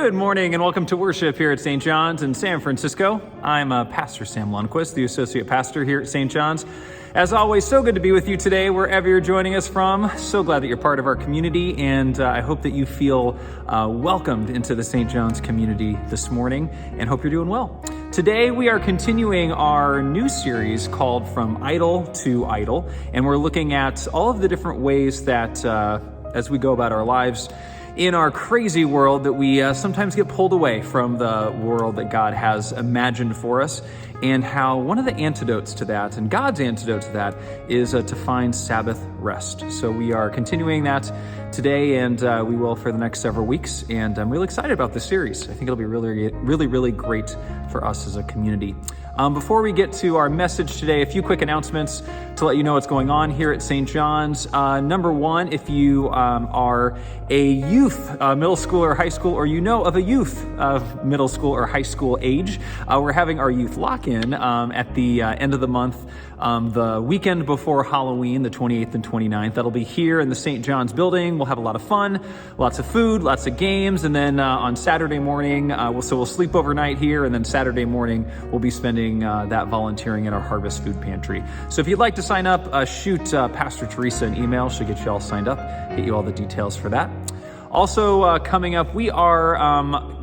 Good morning and welcome to worship here at St. John's in San Francisco. I'm Pastor Sam Lundquist, the Associate Pastor here at St. John's. As always, so good to be with you today, wherever you're joining us from. So glad that you're part of our community, and I hope that you feel welcomed into the St. John's community this morning, and hope you're doing well. Today, we are continuing our new series called From Idol to Idol, and we're looking at all of the different ways that, as we go about our lives, in our crazy world that we sometimes get pulled away from the world that God has imagined for us, and how one of the antidotes to that, and God's antidote to that, is to find Sabbath rest. So we are continuing that today, and we will for the next several weeks, and I'm really excited about this series. I think it'll be really great for us as a community. Before we get to our message today, a few quick announcements to let you know what's going on here at St. John's. Number one, if you are a youth, middle school or high school, or you know of a youth of middle school or high school age, we're having our youth lock-in at the end of the month, the weekend before Halloween, the 28th and 29th. That'll be here in the St. John's building. We'll have a lot of fun, lots of food, lots of games, and then on Saturday morning, we'll sleep overnight here, and then Saturday morning we'll be spending that volunteering in our Harvest Food Pantry. So if you'd like to sign up, shoot Pastor Teresa an email. She'll get you all signed up, get you all the details for that. Also coming up, we are,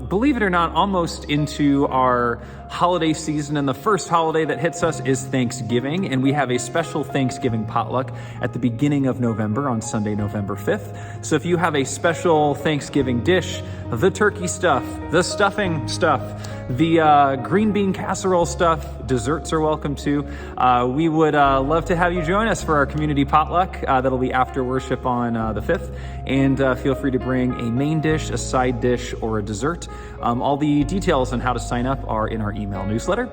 believe it or not, almost into our holiday season, and the first holiday that hits us is Thanksgiving, and we have a special Thanksgiving potluck at the beginning of November on Sunday, November 5th. So if you have a special Thanksgiving dish, the turkey stuff, the stuffing stuff, the green bean casserole stuff, desserts are welcome too. We would love to have you join us for our community potluck. That'll be after worship on the 5th, and feel free to bring a main dish, a side dish, or a dessert. All the details on how to sign up are in our email newsletter.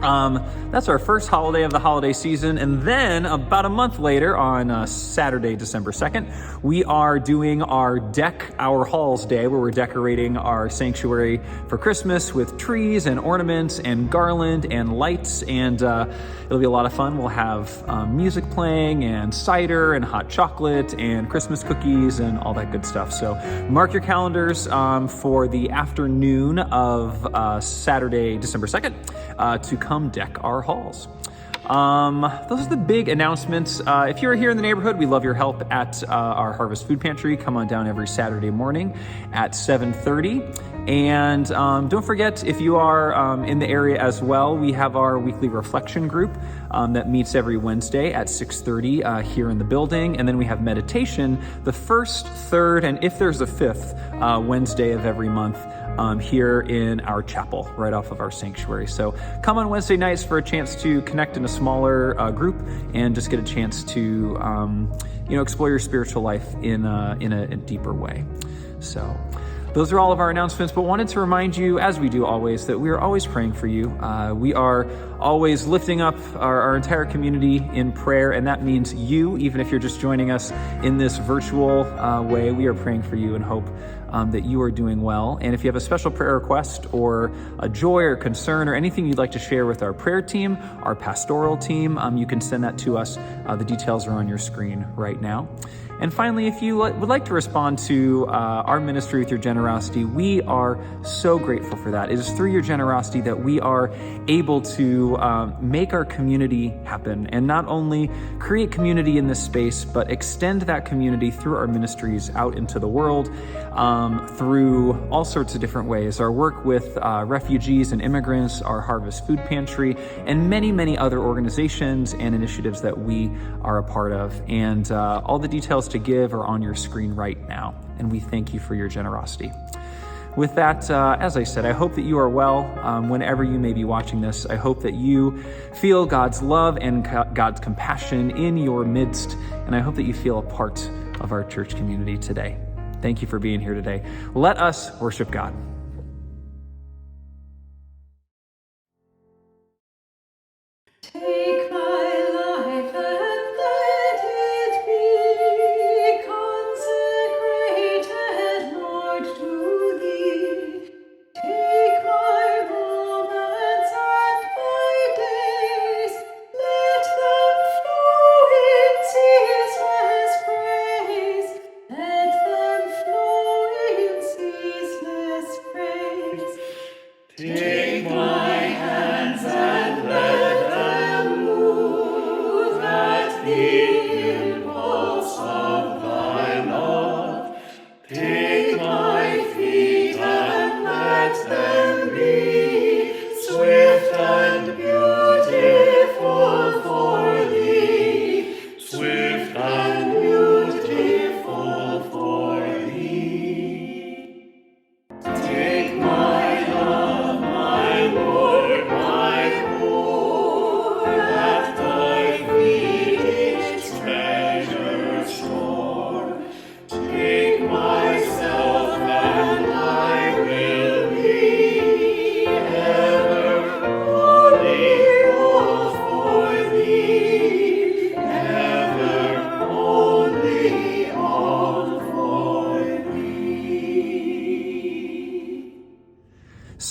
That's our first holiday of the holiday season. And then about a month later, on Saturday, December 2nd, we are doing our Deck Our Halls Day, where we're decorating our sanctuary for Christmas with trees and ornaments and garland and lights. And it'll be a lot of fun. We'll have music playing and cider and hot chocolate and Christmas cookies and all that good stuff. So mark your calendars for the afternoon of Saturday, December 2nd, to come deck our halls. Those are the big announcements. If you're here in the neighborhood, we love your help at our Harvest Food Pantry. Come on down every Saturday morning at 7:30. And don't forget, if you are in the area as well, we have our weekly reflection group that meets every Wednesday at 6:30 here in the building. And then we have meditation the first, third, and if there's a fifth Wednesday of every month here in our chapel right off of our sanctuary. So come on Wednesday nights for a chance to connect in a smaller group and just get a chance to explore your spiritual life in a deeper way. So those are all of our announcements, but wanted to remind you, as we do always, that we are always praying for you. We are always lifting up our entire community in prayer, and that means you, even if you're just joining us in this virtual way, we are praying for you and hope that you are doing well. And if you have a special prayer request or a joy or concern or anything you'd like to share with our prayer team, our pastoral team, you can send that to us. The details are on your screen right now. And finally, if you would like to respond to our ministry with your generosity, we are so grateful for that. It is through your generosity that we are able to make our community happen, and not only create community in this space, but extend that community through our ministries out into the world through all sorts of different ways. Our work with refugees and immigrants, our Harvest Food Pantry, and many other organizations and initiatives that we are a part of. And all the details to give are on your screen right now, and we thank you for your generosity. With that, as I said, I hope that you are well whenever you may be watching this. I hope that you feel God's love and God's compassion in your midst, and I hope that you feel a part of our church community today. Thank you for being here today. Let us worship God. Take my life and let it be consecrated, Lord, to thee. Take my moments and my days, let them flow in ceaseless praise. Let them flow in ceaseless praise.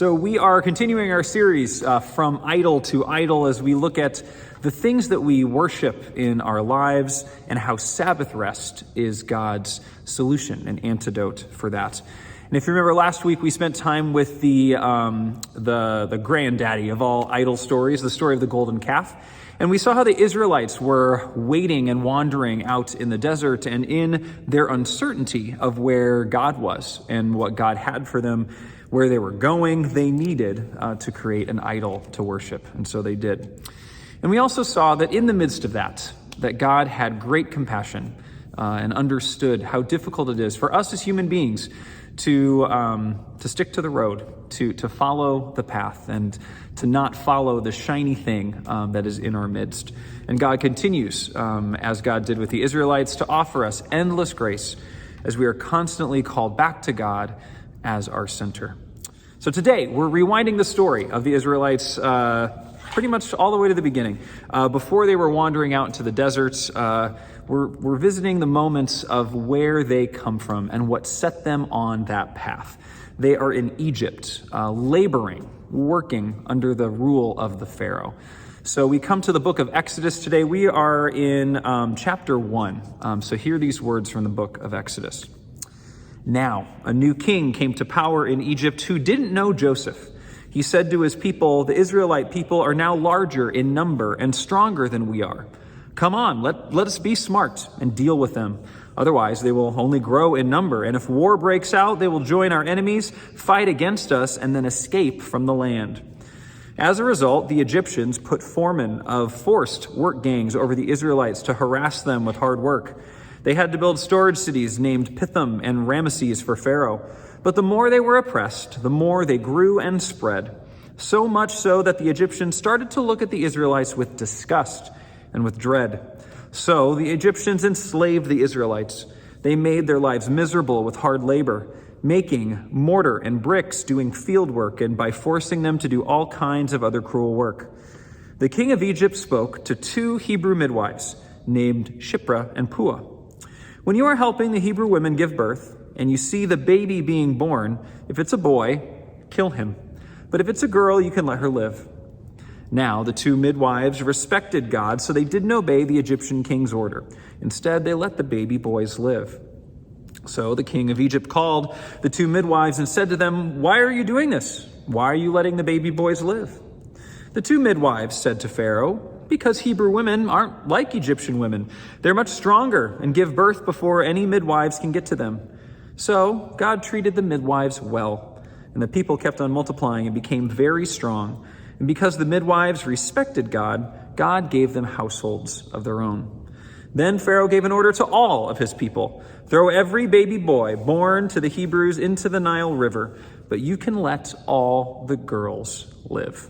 So we are continuing our series from idol to idol as we look at the things that we worship in our lives and how Sabbath rest is God's solution, an antidote for that. And if you remember last week, we spent time with the granddaddy of all idol stories, the story of the golden calf. And we saw how the Israelites were waiting and wandering out in the desert, and in their uncertainty of where God was and what God had for them, where they were going, they needed to create an idol to worship. And so they did. And we also saw that in the midst of that God had great compassion and understood how difficult it is for us as human beings to stick to the road, to follow the path, and to not follow the shiny thing that is in our midst. And God continues, as God did with the Israelites, to offer us endless grace as we are constantly called back to God as our center. So today, we're rewinding the story of the Israelites pretty much all the way to the beginning. Before they were wandering out into the deserts, we're visiting the moments of where they come from and what set them on that path. They are in Egypt, laboring, working under the rule of the Pharaoh. So we come to the book of Exodus today. We are in chapter 1. So hear these words from the book of Exodus. Now, a new king came to power in Egypt who didn't know Joseph. He said to his people, "The Israelite people are now larger in number and stronger than we are. Come on, let us be smart and deal with them. Otherwise, they will only grow in number. And if war breaks out, they will join our enemies, fight against us, and then escape from the land." As a result, the Egyptians put foremen of forced work gangs over the Israelites to harass them with hard work. They had to build storage cities named Pithom and Ramesses for Pharaoh. But the more they were oppressed, the more they grew and spread. So much so that the Egyptians started to look at the Israelites with disgust and with dread. So the Egyptians enslaved the Israelites. They made their lives miserable with hard labor, making mortar and bricks, doing field work, and by forcing them to do all kinds of other cruel work. The king of Egypt spoke to 2 Hebrew midwives named Shiphrah and Puah. "When you are helping the Hebrew women give birth, and you see the baby being born, if it's a boy, kill him. But if it's a girl, you can let her live." Now the 2 midwives respected God, so they didn't obey the Egyptian king's order. Instead, they let the baby boys live. So the king of Egypt called the 2 midwives and said to them, "Why are you doing this? Why are you letting the baby boys live?" The 2 midwives said to Pharaoh, "Because Hebrew women aren't like Egyptian women. They're much stronger and give birth before any midwives can get to them." So God treated the midwives well, and the people kept on multiplying and became very strong. And because the midwives respected God, God gave them households of their own. Then Pharaoh gave an order to all of his people: "Throw every baby boy born to the Hebrews into the Nile River, but you can let all the girls live."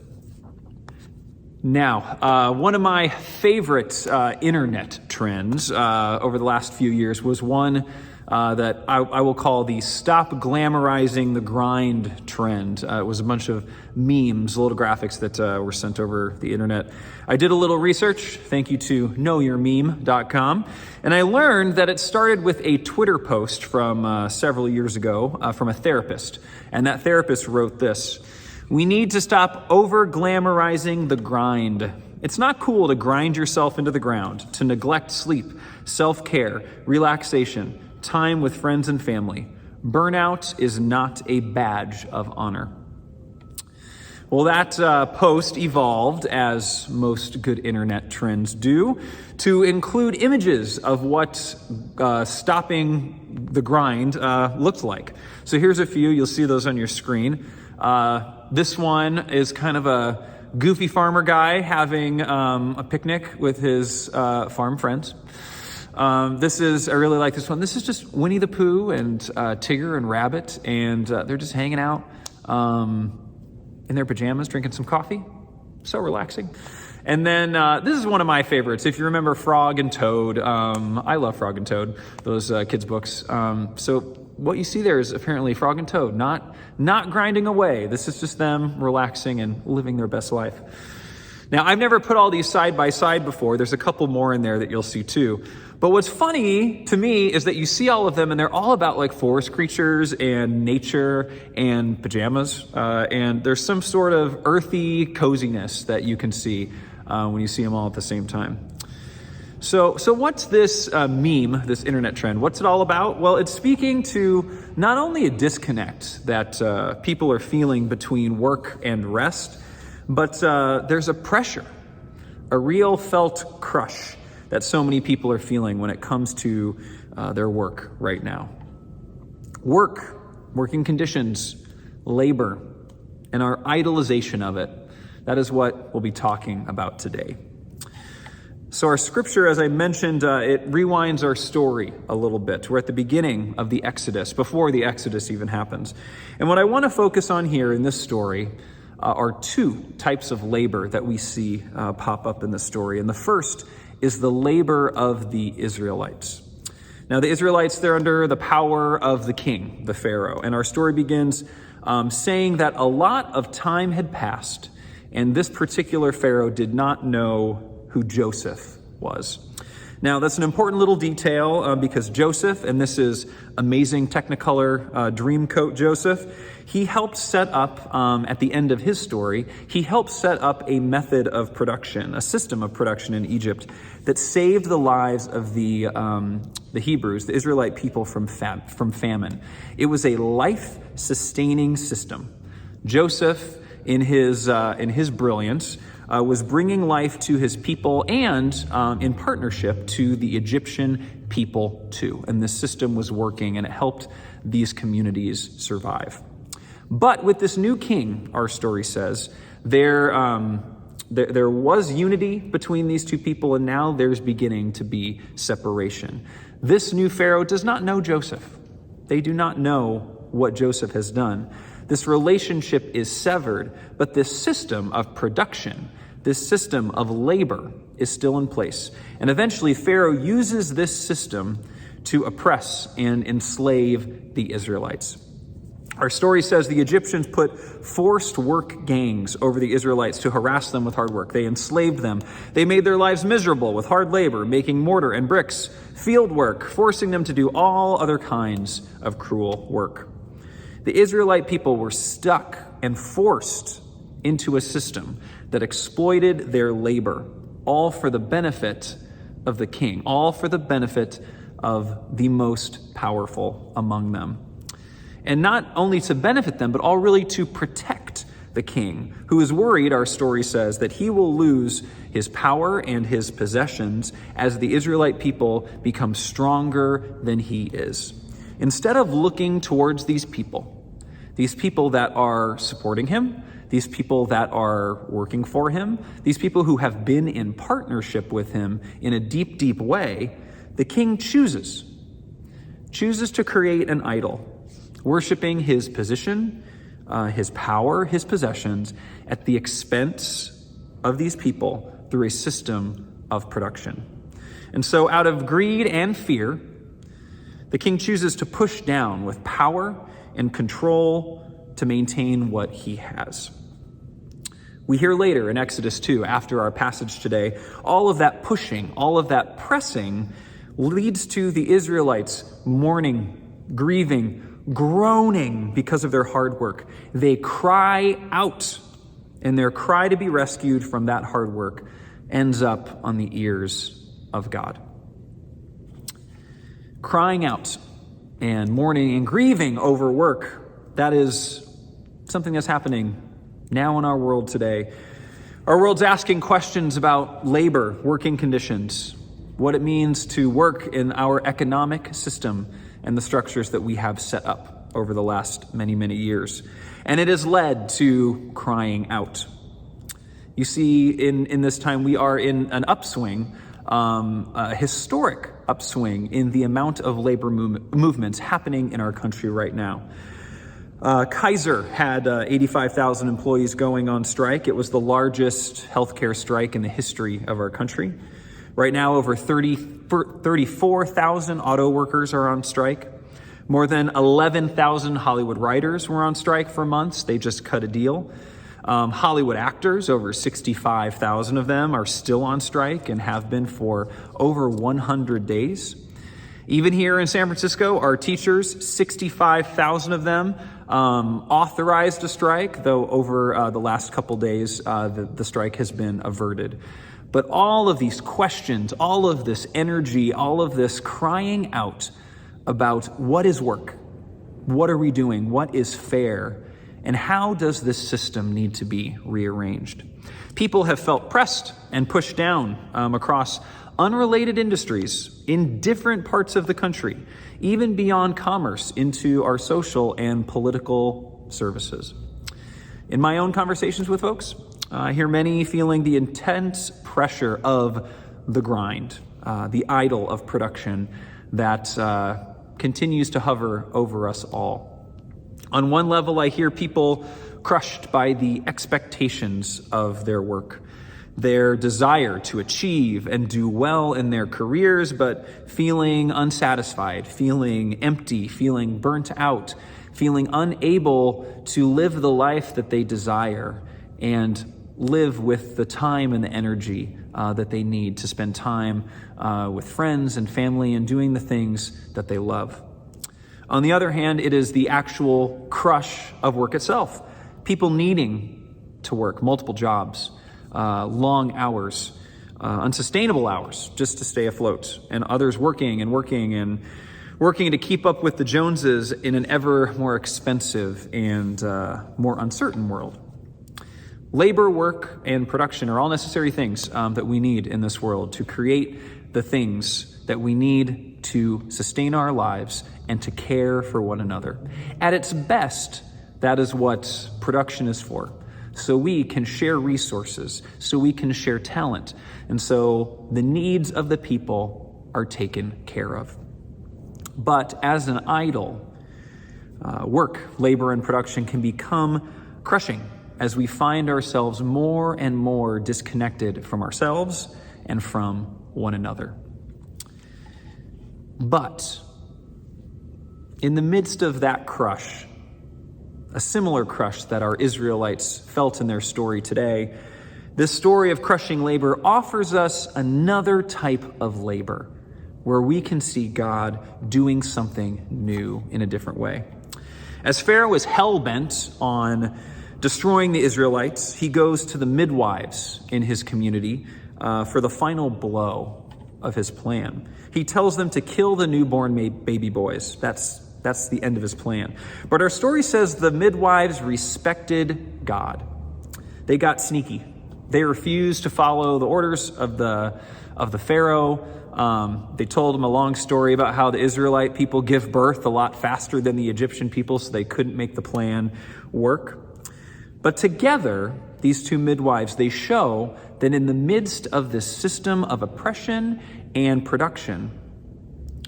Now, one of my favorite internet trends over the last few years was one that I will call the "stop glamorizing the grind" trend. It was a bunch of memes, little graphics that were sent over the internet. I did a little research, thank you to knowyourmeme.com, and I learned that it started with a Twitter post from several years ago from a therapist. And that therapist wrote this: "We need to stop over-glamorizing the grind. It's not cool to grind yourself into the ground, to neglect sleep, self-care, relaxation, time with friends and family. Burnout is not a badge of honor." Well, that post evolved, as most good internet trends do, to include images of what stopping the grind looked like. So here's a few. You'll see those on your screen. This one is kind of a goofy farmer guy having a picnic with his farm friends. I really like this one. This is just Winnie the Pooh and Tigger and Rabbit, and they're just hanging out in their pajamas, drinking some coffee. So relaxing. And then this is one of my favorites. If you remember Frog and Toad, I love Frog and Toad, those kids' books. So what you see there is apparently Frog and Toad, not grinding away. This is just them relaxing and living their best life. Now, I've never put all these side by side before. There's a couple more in there that you'll see too. But what's funny to me is that you see all of them and they're all about like forest creatures and nature and pajamas. And there's some sort of earthy coziness that you can see when you see them all at the same time. So what's this meme, this internet trend? What's it all about? Well, it's speaking to not only a disconnect that people are feeling between work and rest, but there's a pressure, a real felt crush that so many people are feeling when it comes to their work right now. Working conditions, labor, and our idolization of it. That is what we'll be talking about today. So our scripture, as I mentioned, it rewinds our story a little bit. We're at the beginning of the Exodus, before the Exodus even happens. And what I want to focus on here in this story are two types of labor that we see pop up in the story. And the first is the labor of the Israelites. Now, the Israelites, they're under the power of the king, the Pharaoh. And our story begins saying that a lot of time had passed, and this particular Pharaoh did not know who Joseph was. Now, that's an important little detail because Joseph, and this is amazing Technicolor Dreamcoat Joseph, he helped set up, at the end of his story, he helped set up a method of production, a system of production in Egypt that saved the lives of the Hebrews, the Israelite people from famine. It was a life-sustaining system. Joseph, in his brilliance, was bringing life to his people and in partnership to the Egyptian people too. And this system was working and it helped these communities survive. But with this new king, our story says, there was unity between these two people, and now there's beginning to be separation. This new Pharaoh does not know Joseph. They do not know what Joseph has done. This relationship is severed, but this system of production, this system of labor is still in place. And eventually Pharaoh uses this system to oppress and enslave the Israelites. Our story says the Egyptians put forced work gangs over the Israelites to harass them with hard work. They enslaved them. They made their lives miserable with hard labor, making mortar and bricks, field work, forcing them to do all other kinds of cruel work. The Israelite people were stuck and forced into a system that exploited their labor, all for the benefit of the king, all for the benefit of the most powerful among them. And not only to benefit them, but all really to protect the king, who is worried, our story says, that he will lose his power and his possessions as the Israelite people become stronger than he is. Instead of looking towards these people that are supporting him, these people that are working for him, these people who have been in partnership with him in a deep, deep way, the king chooses to create an idol, worshiping his position, his power, his possessions at the expense of these people through a system of production. And so out of greed and fear, the king chooses to push down with power and control to maintain what he has. We hear later in Exodus 2, after our passage today, all of that pushing, all of that pressing leads to the Israelites mourning, grieving, groaning because of their hard work. They cry out, and their cry to be rescued from that hard work ends up on the ears of God. Crying out and mourning and grieving over work, that is something that's happening now in our world today. Our world's asking questions about labor, working conditions, what it means to work in our economic system and the structures that we have set up over the last many, many years. And it has led to crying out. You see, in this time, we are in an upswing, a historic upswing in the amount of labor movements happening in our country right now. Kaiser had 85,000 employees going on strike. It was the largest healthcare strike in the history of our country. Right now, over 34,000 auto workers are on strike. More than 11,000 Hollywood writers were on strike for months. They just cut a deal. Hollywood actors, over 65,000 of them, are still on strike and have been for over 100 days. Even here in San Francisco, our teachers, 65,000 of them, authorized a strike, though over the last couple days, the strike has been averted. But all of these questions, all of this energy, all of this crying out about what is work, what are we doing, what is fair, and how does this system need to be rearranged? People have felt pressed and pushed down across unrelated industries in different parts of the country, even beyond commerce into our social and political services. In my own conversations with folks, I hear many feeling the intense pressure of the grind, the idol of production that continues to hover over us all. On one level, I hear people crushed by the expectations of their work, their desire to achieve and do well in their careers, but feeling unsatisfied, feeling empty, feeling burnt out, feeling unable to live the life that they desire and live with the time and the energy that they need to spend time with friends and family and doing the things that they love. On the other hand, it is the actual crush of work itself. People needing to work multiple jobs, long hours, unsustainable hours just to stay afloat, and others working to keep up with the Joneses in an ever more expensive and more uncertain world. Labor, work, and production are all necessary things that we need in this world to create the things that we need to sustain our lives and to care for one another. At its best, that is what production is for. So we can share resources, so we can share talent, and so the needs of the people are taken care of. But as an idol, work, labor, and production can become crushing as we find ourselves more and more disconnected from ourselves and from one another. But in the midst of that crush, a similar crush that our Israelites felt in their story today, this story of crushing labor offers us another type of labor where we can see God doing something new in a different way. As Pharaoh is hell-bent on destroying the Israelites, he goes to the midwives in his community for the final blow of his plan. He tells them to kill the newborn baby boys. That's the end of his plan. But our story says the midwives respected God. They got sneaky. They refused to follow the orders of the Pharaoh. They told him a long story about how the Israelite people give birth a lot faster than the Egyptian people, so they couldn't make the plan work. But together, these two midwives, they show that in the midst of this system of oppression and production,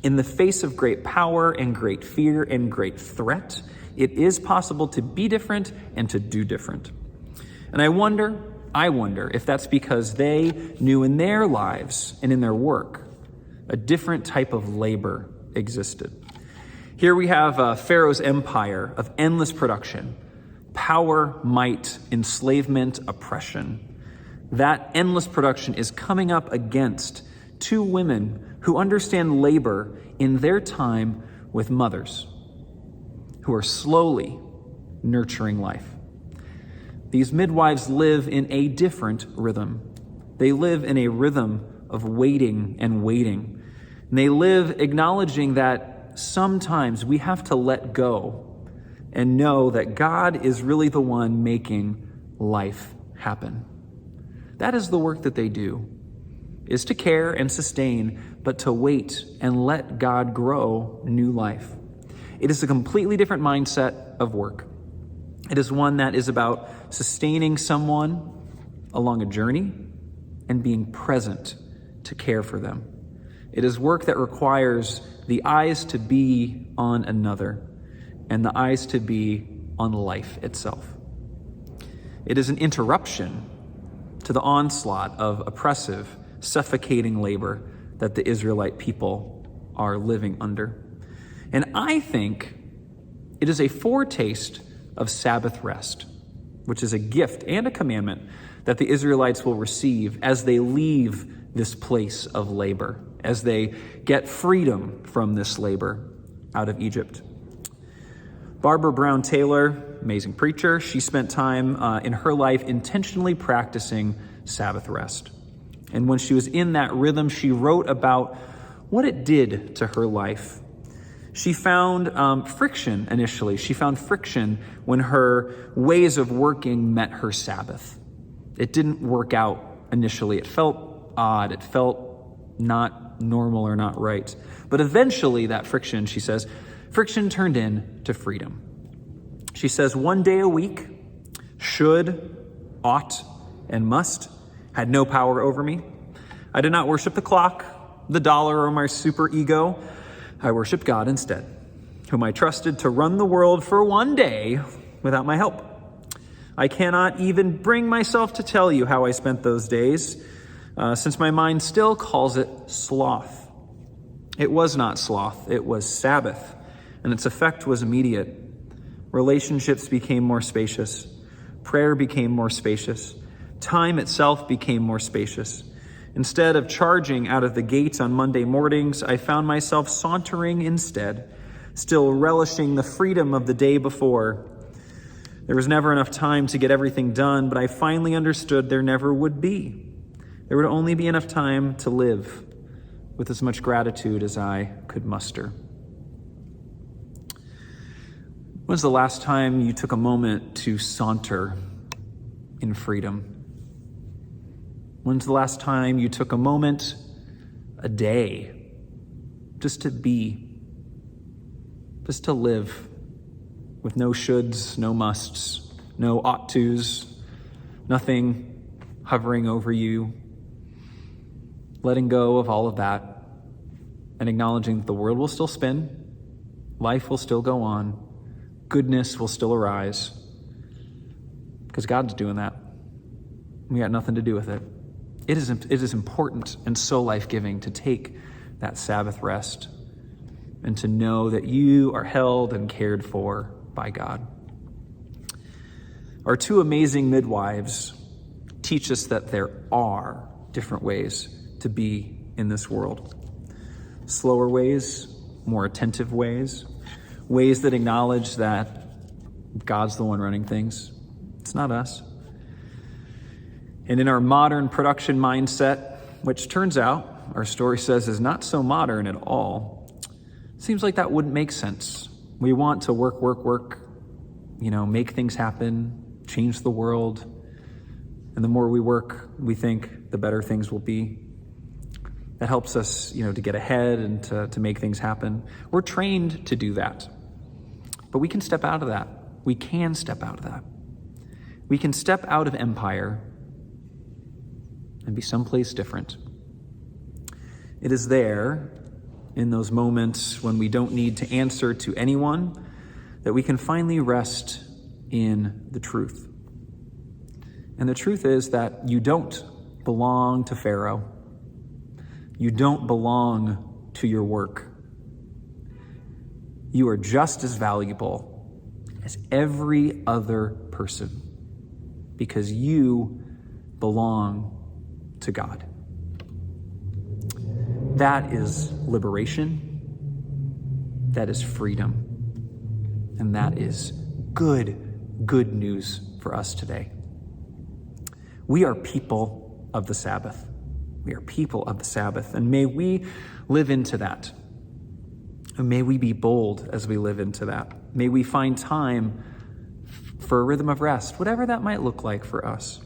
in the face of great power and great fear and great threat, it is possible to be different and to do different. And I wonder if that's because they knew in their lives and in their work, a different type of labor existed. Here we have Pharaoh's empire of endless production, power, might, enslavement, oppression. That endless production is coming up against two women who understand labor in their time with mothers, who are slowly nurturing life. These midwives live in a different rhythm. They live in a rhythm of waiting and waiting. And they live acknowledging that sometimes we have to let go and know that God is really the one making life happen. That is the work that they do, is to care and sustain, but to wait and let God grow new life. It is a completely different mindset of work. It is one that is about sustaining someone along a journey and being present to care for them. It is work that requires the eyes to be on another and the eyes to be on life itself. It is an interruption to the onslaught of oppressive, suffocating labor that the Israelite people are living under. And I think it is a foretaste of Sabbath rest. which is a gift and a commandment that the Israelites will receive as they leave this place of labor, as they get freedom from this labor out of Egypt. Barbara Brown Taylor, amazing preacher, she spent time in her life intentionally practicing Sabbath rest. And when she was in that rhythm, she wrote about what it did to her life. She found friction initially. She found friction when her ways of working met her Sabbath. It didn't work out initially. It felt odd. It felt not normal or not right. But eventually that friction, she says, friction turned into freedom. She says, one day a week, should, ought, and must had no power over me. I did not worship the clock, the dollar, or my superego. I worshiped God instead, whom I trusted to run the world for one day without my help. I cannot even bring myself to tell you how I spent those days, since my mind still calls it sloth. It was not sloth, it was Sabbath, and its effect was immediate. Relationships became more spacious. Prayer became more spacious. Time itself became more spacious. Instead of charging out of the gates on Monday mornings, I found myself sauntering instead, still relishing the freedom of the day before. There was never enough time to get everything done, but I finally understood there never would be. There would only be enough time to live with as much gratitude as I could muster. When's the last time you took a moment to saunter in freedom? When's the last time you took a moment, a day, just to be, just to live with no shoulds, no musts, no ought tos, nothing hovering over you, letting go of all of that and acknowledging that the world will still spin, life will still go on, goodness will still arise, because God's doing that. We got nothing to do with it. It is important and so life-giving to take that Sabbath rest and to know that you are held and cared for by God. Our two amazing midwives teach us that there are different ways to be in this world. Slower ways, more attentive ways, ways that acknowledge that God's the one running things. It's not us. And in our modern production mindset, which turns out, our story says, is not so modern at all, seems like that wouldn't make sense. We want to work, make things happen, change the world. And the more we work, we think the better things will be. That helps us, to get ahead and to make things happen. We're trained to do that. But we can step out of that. We can step out of that. We can step out of empire and be someplace different. It is there, in those moments when we don't need to answer to anyone, that we can finally rest in the truth. And the truth is that you don't belong to Pharaoh. You don't belong to your work. You are just as valuable as every other person because you belong to God. That is liberation. That is freedom. And that is good news for us today. We are people of the Sabbath. We are people of the Sabbath. And may we live into that. And may we be bold as we live into that. May we find time for a rhythm of rest, whatever that might look like for us.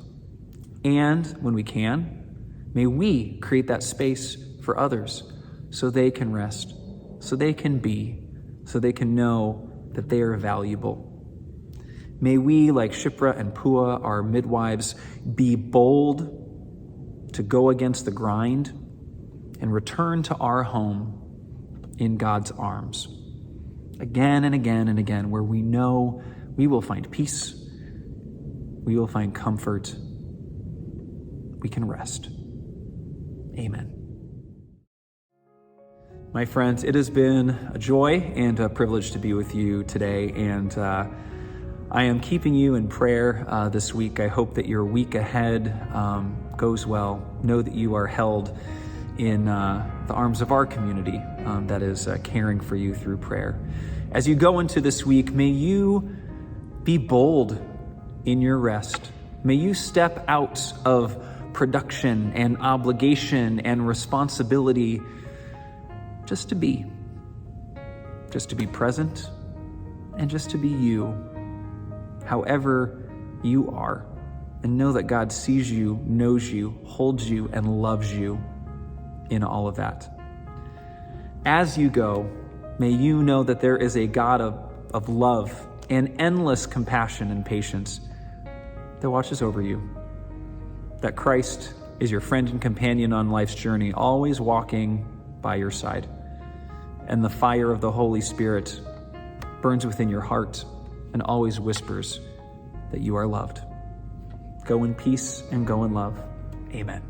And when we can, may we create that space for others so they can rest, so they can be, so they can know that they are valuable. May we, like Shipra and Pua, our midwives, be bold to go against the grind and return to our home in God's arms. Again and again and again, where we know we will find peace, we will find comfort, we can rest. Amen. My friends, it has been a joy and a privilege to be with you today, and I am keeping you in prayer this week. I hope that your week ahead goes well. Know that you are held in the arms of our community that is caring for you through prayer. As you go into this week, may you be bold in your rest. May you step out of production and obligation and responsibility just to be present and just to be you, however you are. And know that God sees you, knows you, holds you, and loves you in all of that. As you go, may you know that there is a God of love and endless compassion and patience that watches over you. That Christ is your friend and companion on life's journey, always walking by your side. And the fire of the Holy Spirit burns within your heart and always whispers that you are loved. Go in peace and go in love. Amen.